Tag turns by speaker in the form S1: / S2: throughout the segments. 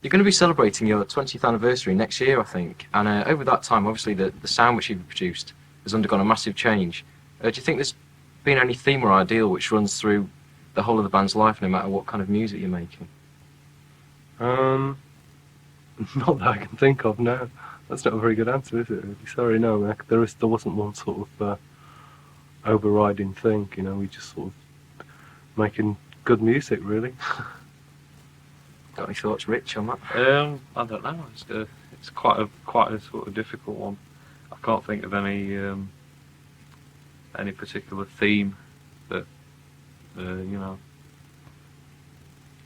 S1: You're going to be celebrating your 20th anniversary next year, I think, and over that time, obviously, the sound which you've produced has undergone a massive change. Do you think there's been any theme or ideal which runs through the whole of the band's life, no matter what kind of music you're making?
S2: Not that I can think of, no. That's not a very good answer, is it? Really? Sorry, no. There wasn't one sort of overriding thing. You know, we just sort of making good music, really.
S1: Got any thoughts, Rich, on that?
S3: I don't know. It's quite a sort of difficult one. I can't think of any particular theme that you know.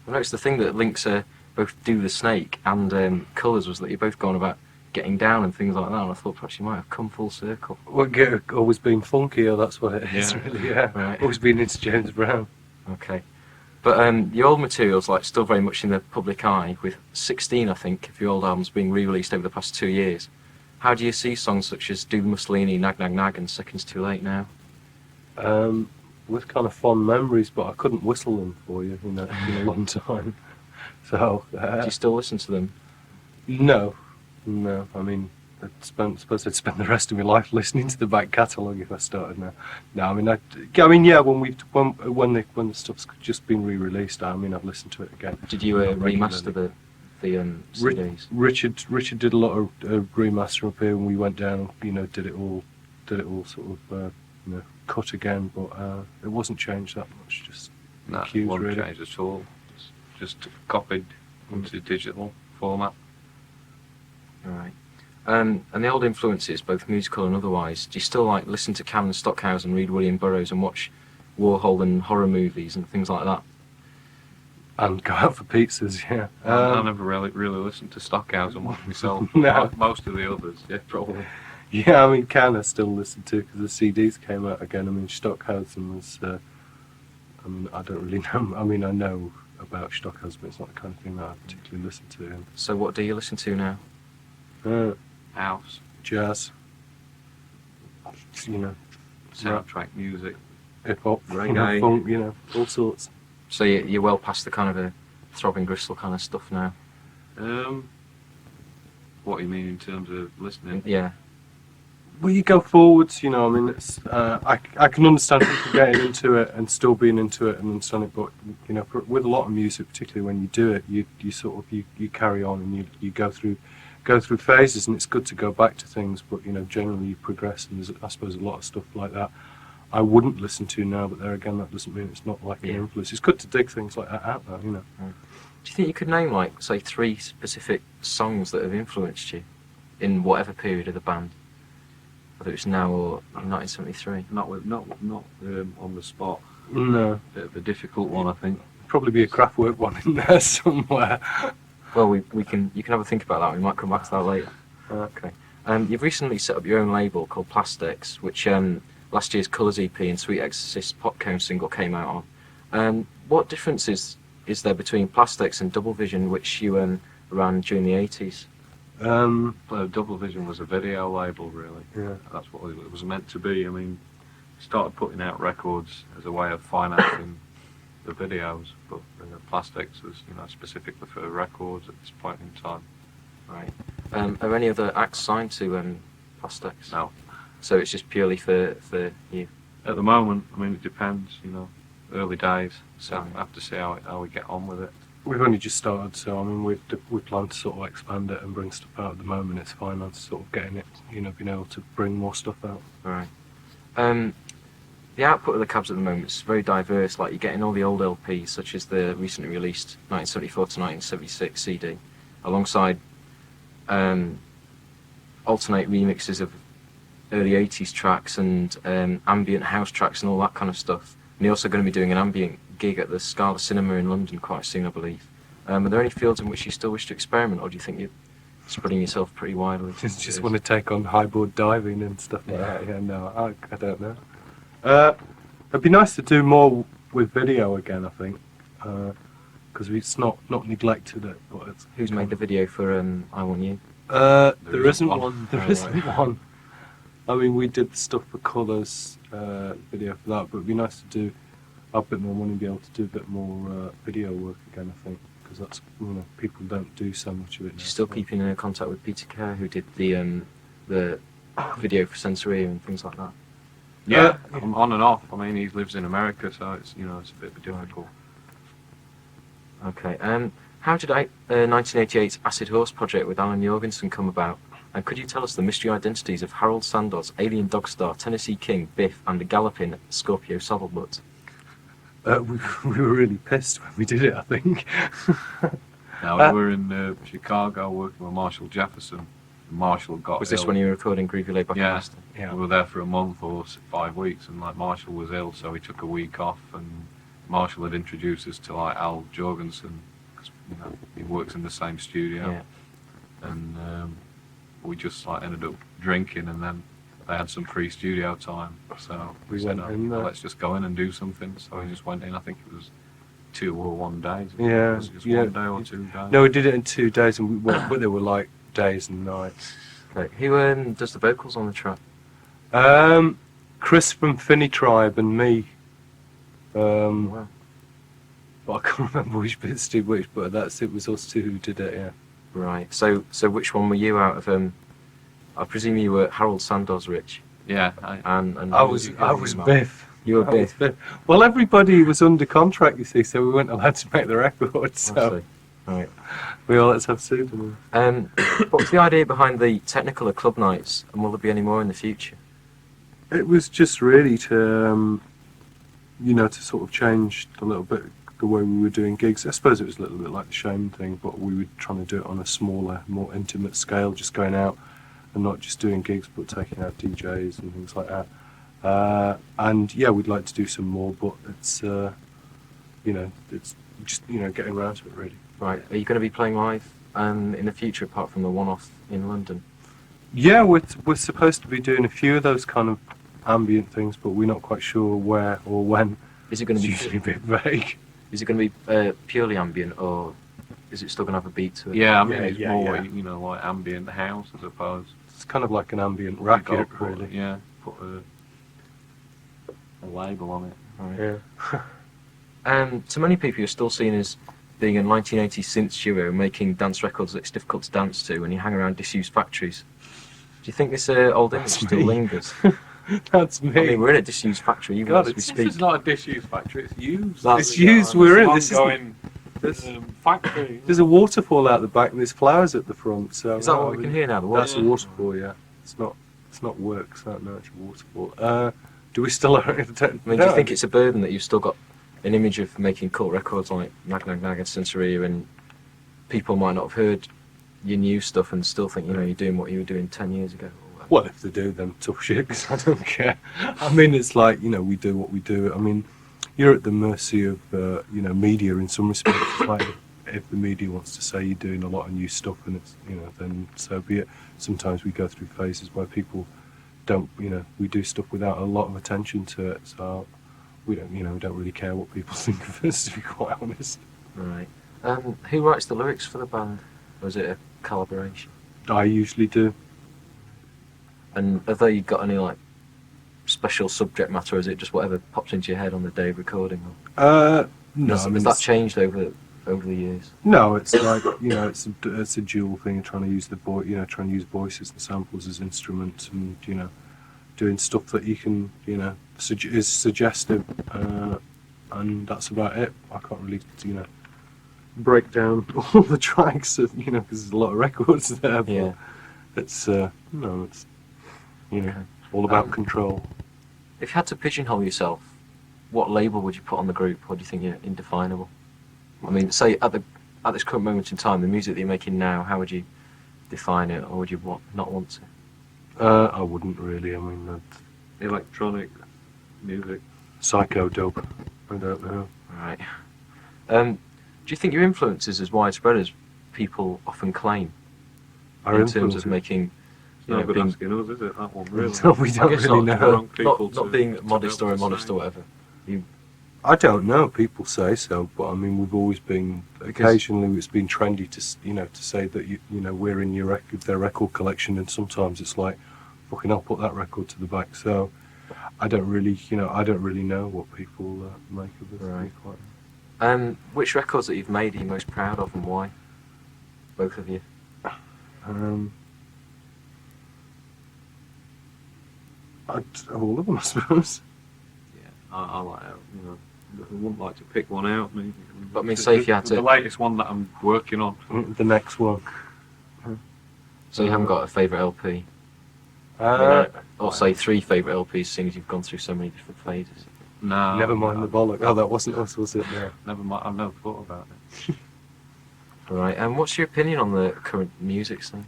S1: I noticed the thing that links both Do the Snake and Colours was that you're both going about getting down and things like that, and I thought perhaps you might have come full circle.
S2: Well, always been funkier, that's what it is, really, yeah.
S1: Right.
S2: Always been into James Brown.
S1: Okay. But your old material's like still very much in the public eye, with 16, I think, of your old albums being re-released over the past 2 years. How do you see songs such as Do the Mussolini, Nag Nag Nag and Seconds Too Late now?
S2: With kind of fond memories, but I couldn't whistle them for you in a long time. So,
S1: Do you still listen to them?
S2: No. I mean, suppose I'd spend the rest of my life listening to the back catalogue if I started now. No, I mean, yeah. When the stuff's just been re-released, I mean, I've listened to it again.
S1: Did you remaster the CDs?
S2: Richard did a lot of remaster up here, and we went down and did it all sort of cut again, but it wasn't changed that much. Just
S3: No,
S2: cues,
S3: it wasn't
S2: really.
S3: changed at all. It's just copied into digital format.
S1: Right. And the old influences, both musical and otherwise, do you still like listen to Cameron Stockhausen, read William Burroughs and watch Warhol and horror movies and things like that?
S2: And go out for pizzas, yeah.
S3: I never really listened to Stockhausen much myself.
S2: No.
S3: Most of the others, yeah, probably.
S2: Yeah, I mean, can I still listen to because the CDs came out again. I mean, Stockhausen was. I mean, I don't really know. I mean, I know about Stockhausen, but it's not the kind of thing that I particularly listen to.
S1: So what do you listen to now?
S3: House,
S2: Jazz.
S3: soundtrack music.
S2: Hip hop,
S1: Reggae.
S2: funk, all sorts.
S1: So you're well past the kind of a throbbing gristle kind of stuff now?
S3: What do you mean in terms of listening?
S1: Yeah.
S2: Well, you go forwards, I mean, it's, I can understand people getting into it and still being into it and understand it, but, with a lot of music, particularly when you do it, you sort of, you carry on and you go through phases, and it's good to go back to things, but, generally you progress, and there's, I suppose, a lot of stuff like that I wouldn't listen to now, but there again, that doesn't mean it's not like an influence. It's good to dig things like that out, though,
S1: Do you think you could name, like, say, 3 specific songs that have influenced you in whatever period of the band? Whether it's now or in 1973?
S3: Not on the spot.
S2: No.
S3: Bit of a difficult one, I think.
S2: Probably be a Kraftwerk one in there somewhere.
S1: Well, you can have a think about that. We might come back to that later. Okay. You've recently set up your own label called Plastics, which last year's Colours EP and Sweet Exorcist Popcone single came out on. What difference is there between Plastics and Double Vision, which you ran during the 80s?
S3: Well, Double Vision was a video label, really.
S2: Yeah.
S3: That's what it was meant to be. I mean, started putting out records as a way of financing the videos, but Plastics was, specifically for records at this point in time.
S1: Right. Are any other acts signed to Plastics?
S3: No.
S1: So it's just purely for you?
S3: At the moment, I mean, it depends, early days, so I have to see how we get on with it.
S2: We've only just started, so I mean, we plan to sort of expand it and bring stuff out. At the moment, it's finance, sort of getting it, being able to bring more stuff out.
S1: Right. The output of the Cabs at the moment is very diverse. Like, you're getting all the old LPs, such as the recently released 1974 to 1976 CD, alongside alternate remixes of early 80s tracks and ambient house tracks and all that kind of stuff. And you're also going to be doing an ambient gig at the Scala Cinema in London quite soon, I believe. Are there any fields in which you still wish to experiment, or do you think you're spreading yourself pretty widely?
S2: Just want to take on highboard diving and stuff like that. Yeah, no, I don't know. It'd be nice to do more with video again, I think, because it's not neglected it. But it's,
S1: Who's made the video for I Want You?
S2: There isn't one. There isn't one. I mean, we did the stuff for Colours video for that, but it'd be nice to do. I've a bit more money to be able to do a bit more video work again, I think, because that's people don't do so much of it now.
S1: You're still keeping in contact with Peter Kerr, who did the video for Sensoria and things like that.
S3: Yeah, I'm on and off. I mean, he lives in America, so it's it's a bit difficult.
S1: Okay. How did 1988's Acid Horse project with Alan Jorgensen come about? And could you tell us the mystery identities of Harold Sandoz, Alien Dogstar, Tennessee King, Biff, and the galloping Scorpio Saddlebutt?
S2: We were really pissed when we did it, I think.
S3: Now, we were in Chicago working with Marshall Jefferson. Marshall got
S1: Was this
S3: ill.
S1: when you were recording Groovy Laid Back and
S3: Yeah.
S1: Nasty?
S2: Yeah.
S3: We were there for a month or 5 weeks, and like Marshall was ill, so he took a week off. And Marshall had introduced us to like Al Jorgensen, because he works in the same studio.
S1: Yeah.
S3: And we just like ended up drinking, and then they had some free studio time, so
S2: We
S3: said,
S2: went in there.
S3: let's just go in and do something. So we just went in. I think it was 2 or 1 day.
S2: Yeah,
S3: Was it just
S2: yeah.
S3: 1 day or 2 days?
S2: No, we did it in 2 days, and we went, but they were like days and nights.
S1: Okay. Who does the vocals on the track?
S2: Chris from Finney Tribe and me.
S1: Wow.
S2: But I can't remember which bits did which, but it was us two who did it. Yeah.
S1: Right. So which one were you out of? I presume you were Harold Sandoz, Rich,
S3: Yeah,
S1: and
S2: I was Biff.
S1: You were
S2: I was
S1: Biff.
S2: Well, everybody was under contract, you see, so we weren't allowed to make the record.
S1: I
S2: So
S1: see. Right.
S2: we all had to have pseudonyms.
S1: What was the idea behind the Technicolor club nights, and will there be any more in the future?
S2: It was just really to, to sort of change a little bit the way we were doing gigs. I suppose it was a little bit like the Shame thing, but we were trying to do it on a smaller, more intimate scale, just going out and not just doing gigs, but taking out DJs and things like that. And yeah, we'd like to do some more, but it's, it's just, getting around to it really.
S1: Right. Are you going to be playing live in the future, apart from the one-off in London?
S2: Yeah, we're supposed to be doing a few of those kind of ambient things, but we're not quite sure where or when.
S1: Is it going
S2: It's
S1: to be
S2: usually a bit vague.
S1: Is it going to be purely ambient, or is it still going to have a beat to it?
S3: yeah. I mean,
S2: Yeah,
S3: it's
S2: yeah,
S3: more
S2: yeah.
S3: like ambient house, I suppose.
S2: It's kind of like an ambient
S3: You've got to
S2: racket,
S3: put-
S2: really.
S3: Yeah, put a label on it.
S1: Right.
S2: Yeah.
S1: To many people, you're still seen as being a 1980s synth duo making dance records that it's difficult to dance to when you hang around disused factories. Do you think this old image
S2: That's
S1: still
S2: me.
S1: lingers?
S2: That's me.
S1: I mean, we're in a disused factory even
S2: God,
S1: as we
S2: it's-
S1: speak.
S3: This is not a disused factory, it's used.
S1: That's-
S2: It's used, we're in. This is
S3: ongoing
S2: there's,
S3: factory.
S2: there's a waterfall out the back and there's flowers at the front. So
S1: Is that what we can hear now? The
S2: That's
S1: water?
S2: a waterfall, yeah. It's not works. No, it's a waterfall. Do we still?
S1: I mean, do you think it's a burden that you've still got an image of making cool records like Nag Nag Nag and Sensoria, and people might not have heard your new stuff and still think you're doing what you were doing 10 years ago? Or
S2: Well, if they do, then tough shit, 'cause I don't care. I mean, it's like, we do what we do. I mean, you're at the mercy of, media in some respects. It's like, if the media wants to say you're doing a lot of new stuff and it's, then so be it. Sometimes we go through phases where people don't, we do stuff without a lot of attention to it. So we don't, we don't really care what people think of us, to be quite honest.
S1: Right. Who writes the lyrics for the band? Or is it a collaboration?
S2: I usually do.
S1: And have they got any special subject matter, or is it just whatever pops into your head on the day of recording? Or
S2: No,
S1: has,
S2: I mean,
S1: has that
S2: it's-
S1: changed over the years?
S2: No, it's like it's a dual thing. Trying to use trying to use voices and samples as instruments, and doing stuff that you can is suggestive, and that's about it. I can't really break down all the tracks, because there's a lot of records there. But
S1: Yeah.
S2: it's it's all about control.
S1: If you had to pigeonhole yourself, what label would you put on the group, or do you think you're indefinable? I mean, say at this current moment in time, the music that you're making now, how would you define it, or would you not want to?
S2: I wouldn't really. I mean,
S3: Electronic music.
S2: psycho dope. I don't know.
S1: Right. Do you think your influence is as widespread as people often claim
S2: Our
S1: in terms
S2: influence-
S1: of making?
S3: It's not good
S1: being,
S3: asking us, is it? That one, really?
S2: No, we
S1: I
S2: don't
S1: guess
S2: really
S1: not,
S2: know.
S3: Wrong people
S1: not
S3: to-
S1: being
S3: to
S1: modest
S3: be
S1: or
S3: able to
S1: immodest
S3: say.
S1: or whatever.
S2: I don't know. People say so, but I mean, we've always been.
S1: Because-
S2: Occasionally, it's been trendy to say that we're in their record collection, and sometimes it's like, fucking, I'll put that record to the back. So, I don't really know what people make of it.
S1: Right. Which records that you've made are you most proud of, and why? Both of you.
S2: All of them, I suppose.
S3: Yeah, I like it. You know, I wouldn't like to pick one out. Maybe.
S1: But I mean, say if you had
S3: The
S1: to.
S3: latest one that I'm working on.
S2: The next one.
S1: So you haven't got a favourite LP? Or say 3 favourite LPs, seeing as you've gone through so many different phases.
S3: No.
S2: Never mind the bollock. Oh, that wasn't us, was it? Yeah.
S3: Never mind. I've never thought about it.
S1: Right, and what's your opinion on the current music scene?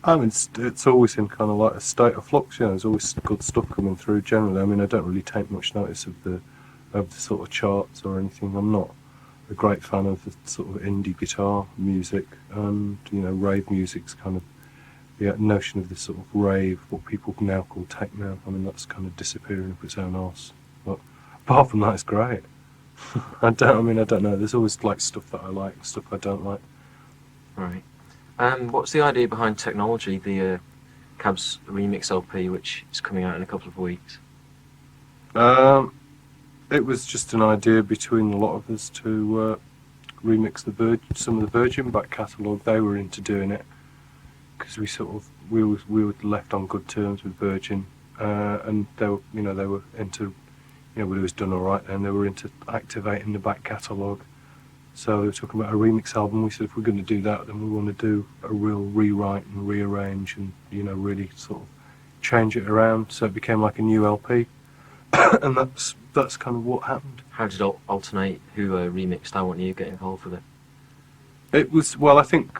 S2: I mean, it's always in kind of like a state of flux. You know, there's always good stuff coming through. Generally, I mean, I don't really take much notice of the sort of charts or anything. I'm not a great fan of the sort of indie guitar music, and you know, rave music's kind of the notion of this sort of rave, what people now call techno. I mean, that's kind of disappearing up its own arse. But apart from that, it's great. I don't know. There's always like stuff that I like, and stuff I don't like.
S1: Right. What's the idea behind Technology, the Cab's remix LP, which is coming out in a couple of weeks?
S2: It was just an idea between a lot of us to remix some of the Virgin back catalogue. They were into doing it because we were left on good terms with Virgin, and they were into, you know, it was done all right, and they were into activating the back catalogue. So they were talking about a remix album. We said if we're going to do that, then we want to do a real rewrite and rearrange, and you know, really sort of change it around. So it became like a new LP, and that's kind of what happened.
S1: How did it alternate who remixed? How want you get involved with it?
S2: It was, well, I think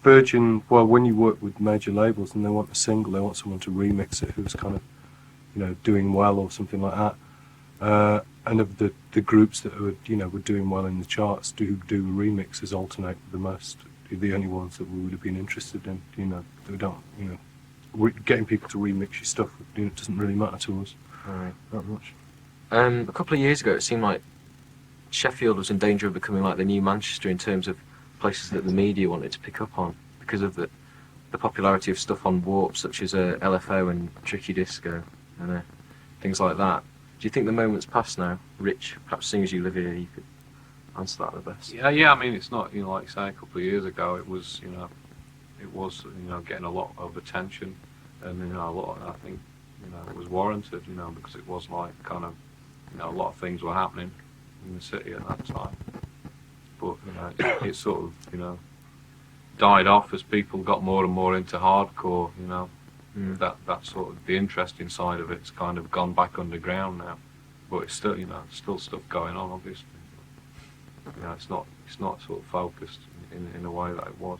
S2: Virgin. Well, when you work with major labels and they want a single, they want someone to remix it who's kind of, you know, doing well or something like that. And of the groups that were doing well in the charts, do remixes alternate the most. The only ones that we would have been interested in, you know, they don't, you know, getting people to remix your stuff, you know, doesn't really matter to us.
S1: Right.
S2: Not much.
S1: A couple of years ago, it seemed like Sheffield was in danger of becoming like the new Manchester in terms of places that the media wanted to pick up on because of the popularity of stuff on Warp, such as LFO and Tricky Disco and things like that. Do you think the moment's passed now? Rich, perhaps seeing as you live here, you could answer that the best.
S3: Yeah. I mean, it's not, you know, like you say, a couple of years ago, it was getting a lot of attention, and you know, I think, you know, it was warranted, you know, because it was like kind of, you know, a lot of things were happening in the city at that time. But you know, it sort of, you know, died off as people got more and more into hardcore, you know. That sort of, the interesting side of it's kind of gone back underground now, but it's still, you know, still stuff going on, obviously. You know, it's not sort of focused in a way that it was.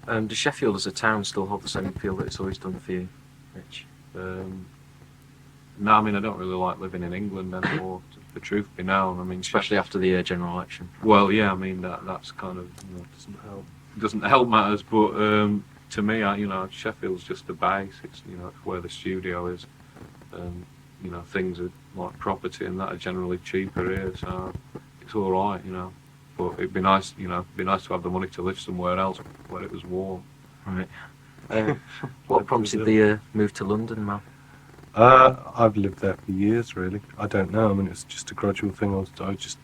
S1: Does Sheffield as a town still hold the same appeal that it's always done for you, Rich?
S3: No, I mean, I don't really like living in England anymore. The truth be known, I mean,
S1: Especially after the general election.
S3: Well, yeah, I mean that's kind of, you know, doesn't help matters, but. To me, you know, Sheffield's just the base. It's, you know, it's where the studio is, and you know, things are like property and that are generally cheaper here, so it's all right, you know. But it'd be nice, you know, to have the money to live somewhere else where it was warm.
S1: Right. What prompted the move to London, Mal?
S2: I've lived there for years, really. I don't know. I mean, it's just a gradual thing. I just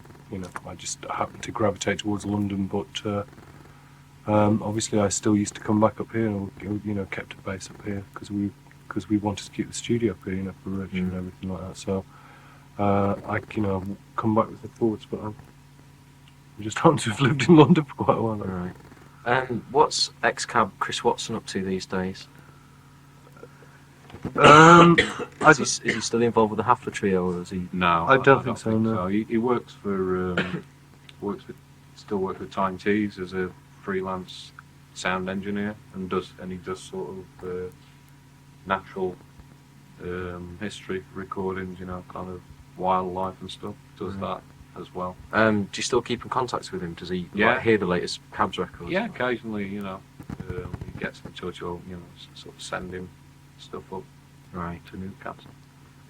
S2: happened to gravitate towards London, but. Obviously, I still used to come back up here, and you know, kept a base up here because we wanted to keep the studio up here, you know, for Rich and everything like that. So I come back with the thoughts, but I'm just happen to have lived in London for quite a while.
S1: Right. What's ex-Cab Chris Watson up to these days? Is he still involved with the Hafler trio, or is he?
S3: No,
S2: I don't think so. No.
S3: He works for still works with Time Tees as a freelance sound engineer, and he does sort of natural history recordings, you know, kind of wildlife and stuff. Does that as well.
S1: Do you still keep in contact with him? Does he hear the latest Cabs records?
S3: Yeah, occasionally, you know, he gets in touch, or you know, sort of send him stuff up to new Cabs.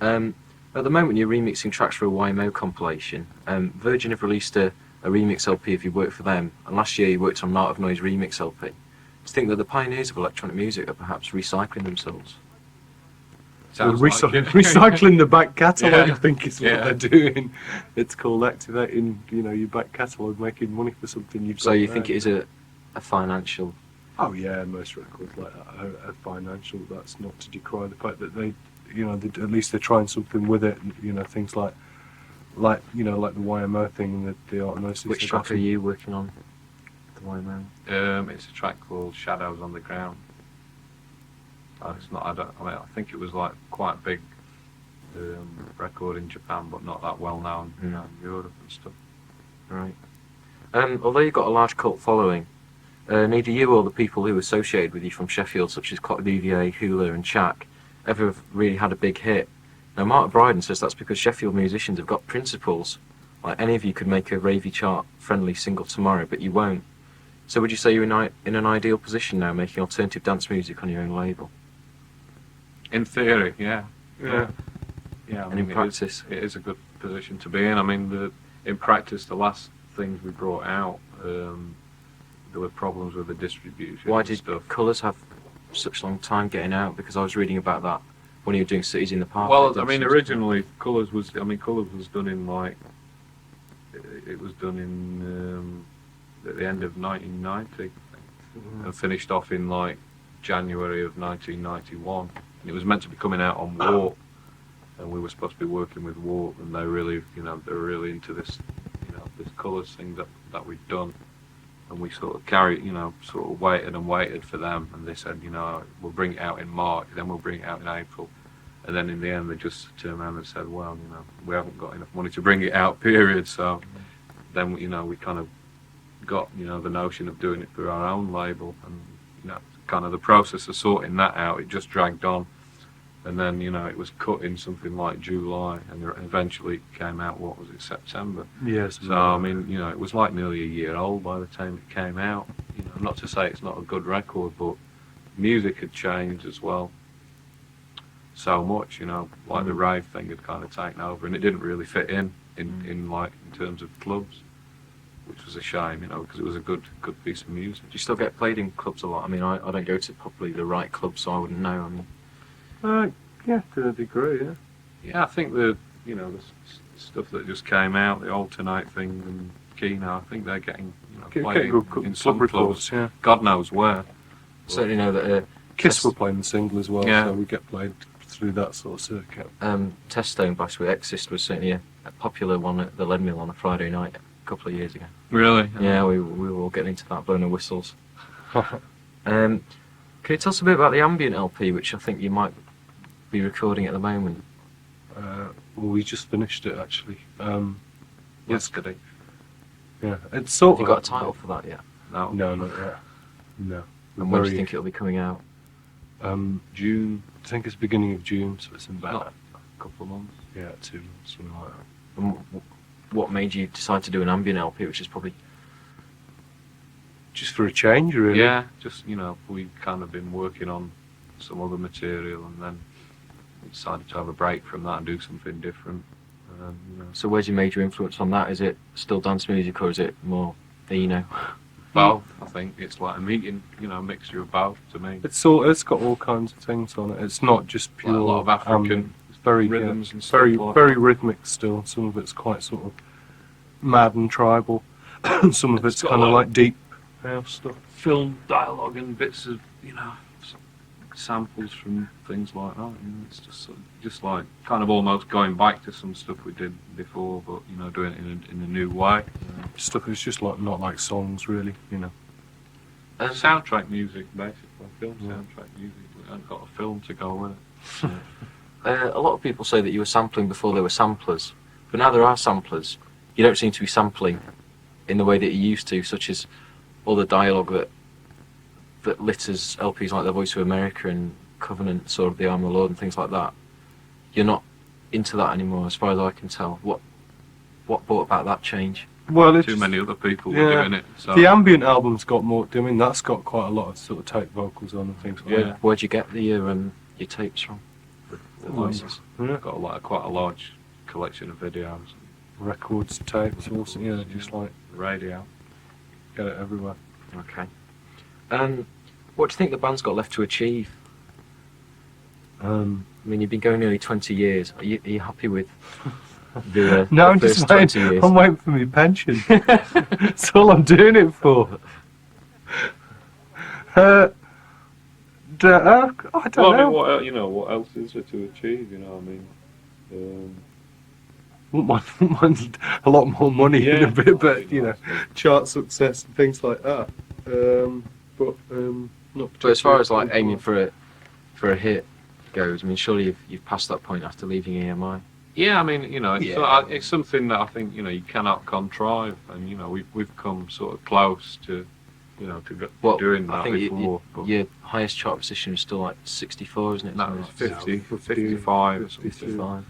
S1: At the moment, you're remixing tracks for a YMO compilation. Virgin have released a remix LP if you work for them, and last year you worked on an Art of Noise remix LP. Do you think that the pioneers of electronic music are perhaps recycling themselves?
S3: Sounds like it.
S2: recycling the back catalogue,
S3: Yeah.
S2: I think is what
S3: Yeah.
S2: they're doing. It's called activating, your back catalogue, making money for something you've
S1: So
S2: got
S1: you
S2: there.
S1: think it is a financial?
S2: Oh yeah, most records like that are financial. That's not to decry the fact that they, at least they're trying something with it. Things like the YMO thing and the art and those things.
S1: Which
S2: they've
S1: track
S2: got
S1: are
S2: some-
S1: you working on? The YMO.
S3: It's a track called Shadows on the Ground. It's not. I think it was like quite a big record in Japan, but not that well known in Europe and stuff.
S1: Right. Although you've got a large cult following, neither you or the people who associated with you from Sheffield, such as Olivier, Hula, and Chak, ever have really had a big hit. Now, Mark Bryden says that's because Sheffield musicians have got principles. Like any of you could make a ravey chart-friendly single tomorrow, but you won't. So would you say you're in an ideal position now, making alternative dance music on your own label?
S3: In theory, yeah.
S2: Yeah.
S3: Yeah, I
S1: And in
S3: mean,
S1: practice?
S3: it is a good position to be in. I mean, in practice, the last things we brought out, there were problems with the distribution.
S1: Why
S3: and
S1: did
S3: stuff.
S1: Colours have such a long time getting out? Because I was reading about that when you were doing Cities in the Park.
S3: Well, I mean, originally Colours was done in it was done in at the end of 1990 and finished off in like January of 1991. And it was meant to be coming out on Warp, and we were supposed to be working with Warp, and they really, they're really into this, this Colours thing that we've done. And we sort of waited and waited for them, and they said, we'll bring it out in March, then we'll bring it out in April. And then in the end, they just turned around and said, well, we haven't got enough money to bring it out, period. So then, we kind of got, the notion of doing it through our own label. And, kind of the process of sorting that out, it just dragged on. And then, it was cut in something like July, and eventually it came out, September?
S2: Yes.
S3: So, I mean, it was like nearly a year old by the time it came out. Not to say it's not a good record, but music had changed as well so much, like the rave thing had kind of taken over, and it didn't really fit in terms of clubs, which was a shame, because it was a good piece of music.
S1: Do you still get played in clubs a lot? I mean, I don't go to probably the right clubs, so I wouldn't know. I mean,
S2: Yeah, to a degree, yeah.
S3: Yeah, I think the stuff that just came out, the Alternate thing and Kino, I think they're getting played
S2: Getting good
S3: in
S2: club
S3: some
S2: records,
S3: clubs.
S2: yeah.
S3: God knows where.
S1: certainly know that
S2: Kiss were playing the single as well,
S3: Yeah.
S2: so we get played through that sort of circuit.
S1: Testone Bash with Exist was certainly a popular one at the Lead Mill on a Friday night a couple of years ago.
S3: Really?
S1: Yeah, we were all getting into that, blowing the whistles. Can you tell us a bit about the Ambient LP, which I think you might be recording at the moment?
S2: Well, we just finished it actually.
S3: Yesterday.
S2: Yeah, it's sort
S1: Have you got a title for that yet?
S3: No.
S2: No, not yet. No.
S1: And when do you think it'll be coming out?
S2: June. I think it's beginning of June, so it's in about
S3: Not a couple of months.
S2: 2 months, something like that.
S1: And what made you decide to do an Ambient LP, which is probably...
S2: Just for a change, really.
S3: Yeah, just we've kind of been working on some other material, and then we decided to have a break from that and do something different.
S1: So where's your major influence on that? Is it still dance music, or is it more Eno?
S3: Both, I think it's like a mixture of both to me.
S2: It's got all kinds of things on it. It's not just pure.
S3: Like a lot of African
S2: ambient. It's very
S3: rhythms
S2: yeah,
S3: and stuff
S2: very
S3: like
S2: very
S3: that.
S2: rhythmic still. Some of it's quite sort of mad and tribal. Some of it's
S3: got a
S2: kind of
S3: lot
S2: like deep house stuff.
S3: Film dialogue and bits of samples from things like that. It's just like kind of almost going back to some stuff we did before, but doing it in a new way.
S2: Stuff is just like not like songs really.
S3: Soundtrack music, basically, film
S2: Yeah.
S3: soundtrack music. We haven't got a film to go with it.
S1: A lot of people say that you were sampling before there were samplers, but now there are samplers. You don't seem to be sampling in the way that you used to, such as all the dialogue that litters LPs like The Voice of America and Covenant, Sword of the Arm of the Lord and things like that. You're not into that anymore, as far as I can tell. What brought about that change?
S2: Well, it's
S3: Too many other people were
S2: Yeah.
S3: doing it. So
S2: the ambient album's got more. I mean, that's got quite a lot of sort of tape vocals on and things like
S3: Yeah.
S1: Where'd you get your tapes from? The voices.
S2: that. Yeah.
S3: got quite a large collection of videos,
S2: Records, tapes, also, just like
S3: and radio.
S2: get it everywhere.
S1: Okay. What do you think the band's got left to achieve? I mean, you've been going nearly 20 years. Are you happy with the,
S2: No,
S1: the
S2: I'm
S1: first
S2: just
S1: 20
S2: waiting.
S1: years?
S2: I'm waiting for my pension. That's all I'm doing it for. I don't
S3: Well, I
S2: know.
S3: mean, what else is there to achieve? You know, I mean,
S2: Want a lot more money in a
S3: Yeah.
S2: bit, but you know, chart success and things like that. Not
S1: But as far as like
S2: particularly
S1: aiming for a hit goes, I mean, surely you've passed that point after leaving EMI.
S3: yeah, I mean, you know,
S2: Yeah.
S3: it's something that I think you cannot contrive, and we've come sort of close to,
S1: Well,
S3: doing that
S1: I think
S3: before. but
S1: your highest chart position is still like 64, isn't it?
S3: no,
S1: Something
S3: it's
S1: like that.
S3: 50,
S2: 50,
S3: 55, or something,
S1: 55.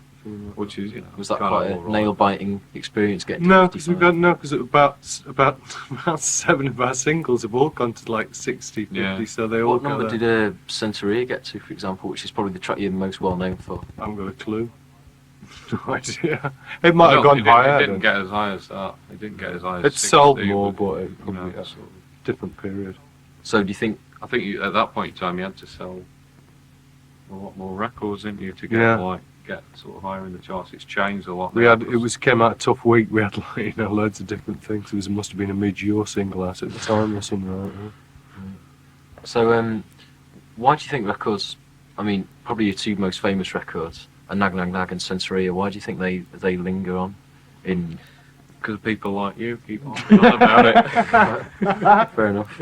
S3: which is
S1: Was that
S3: kinda
S1: quite a
S3: all right.
S1: nail-biting experience getting to
S2: No,
S1: 55?
S2: because about 7 of our singles have all gone to like 60, 50,
S3: Yeah.
S2: so they all
S1: What
S2: go
S1: number
S2: there.
S1: did Centuria get to, for example, which is probably the track you're most well known for?
S2: I haven't got a clue. No idea. It might
S3: I
S2: have
S3: don't-
S2: gone higher.
S3: It didn't get as high as that. It didn't get as high as
S2: It sold
S3: 60,
S2: more, but it
S3: you
S2: probably
S3: know,
S2: a
S3: sort of-
S2: different period.
S1: So do you think?
S3: I think at that point in time you had to sell a lot more records, didn't you, to
S2: Yeah.
S3: get sort of higher in the charts. It's changed a lot.
S2: We
S3: now,
S2: had
S3: because-
S2: came out a tough week. We had like, loads of different things. There must have been a mid-year single out at the time or something like that.
S1: So why do you think records? I mean, probably your two most famous records are Nag Nag Nag and Sensoria. Why do you think they linger on in?
S3: Because people like you keep on about it.
S1: Fair enough.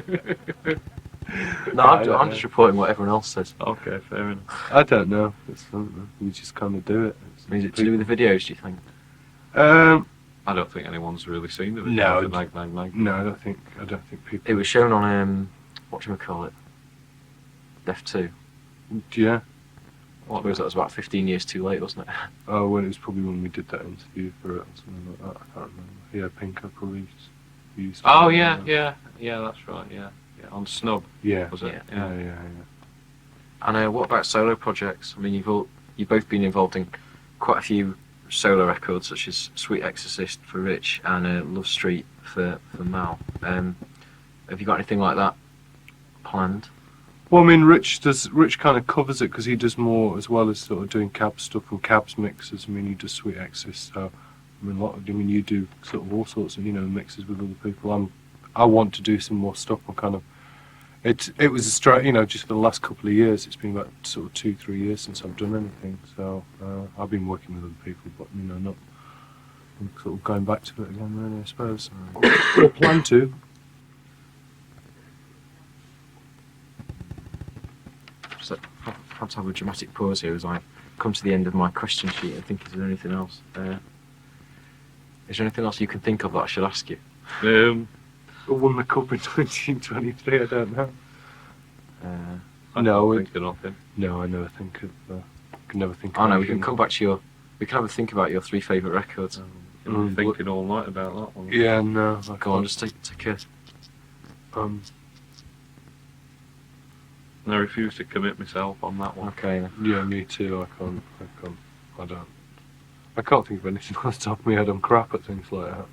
S1: No, I'm just reporting what everyone else says.
S3: Okay, fair enough.
S2: I don't know. It's fun. You just kind of do it.
S1: I mean, is it to do with the videos? Do you think?
S3: I don't think anyone's really seen the video
S2: No,
S3: of the Nag Nag Nag.
S2: No, I don't think people.
S1: It was shown on what do we call it? Def 2.
S2: Yeah.
S1: I suppose that was about 15 years too late, wasn't it?
S2: Oh, well, it was probably when we did that interview for it or something like that. I can't remember. Yeah, Pinker probably used.
S3: Oh yeah, that's right. Yeah, on Snub
S2: Yeah.
S3: was it?
S2: Yeah.
S1: And what about solo projects? I mean, you've both been involved in quite a few solo records, such as Sweet Exorcist for Rich and Love Street for Mal. Have you got anything like that planned?
S2: Well, I mean, Rich kind of covers it because he does more as well as sort of doing cab stuff and cabs mixes. I mean, he does Sweet Exorcist, so I mean, you do sort of all sorts of mixes with other people. I want to do some more stuff. I'm kind of it was a straight, just for the last couple of years. It's been about sort of 2-3 years since I've done anything. So I've been working with other people, but not. I'm sort of going back to it again, really. I suppose. Or plan to.
S1: So perhaps have a dramatic pause here as I come to the end of my question sheet and think, is there anything else? Is there anything else you can think of that I should ask you?
S3: Who
S2: Won the cup in 1923. I don't know.
S3: I
S2: No,
S3: don't think of nothing.
S2: No, I never think of. Can never think.
S1: Oh
S2: of
S1: no, we can
S2: anything.
S1: come back to your. We can have a think about your 3 favourite records.
S3: I'm thinking all night about that one.
S2: Yeah, no. I
S1: Go on,
S2: can't.
S1: just take a.
S3: And I refuse to commit myself on that one.
S1: Okay. Then.
S2: Yeah, me too. I can't think of anything off the top of my head. I'm crap at things like that.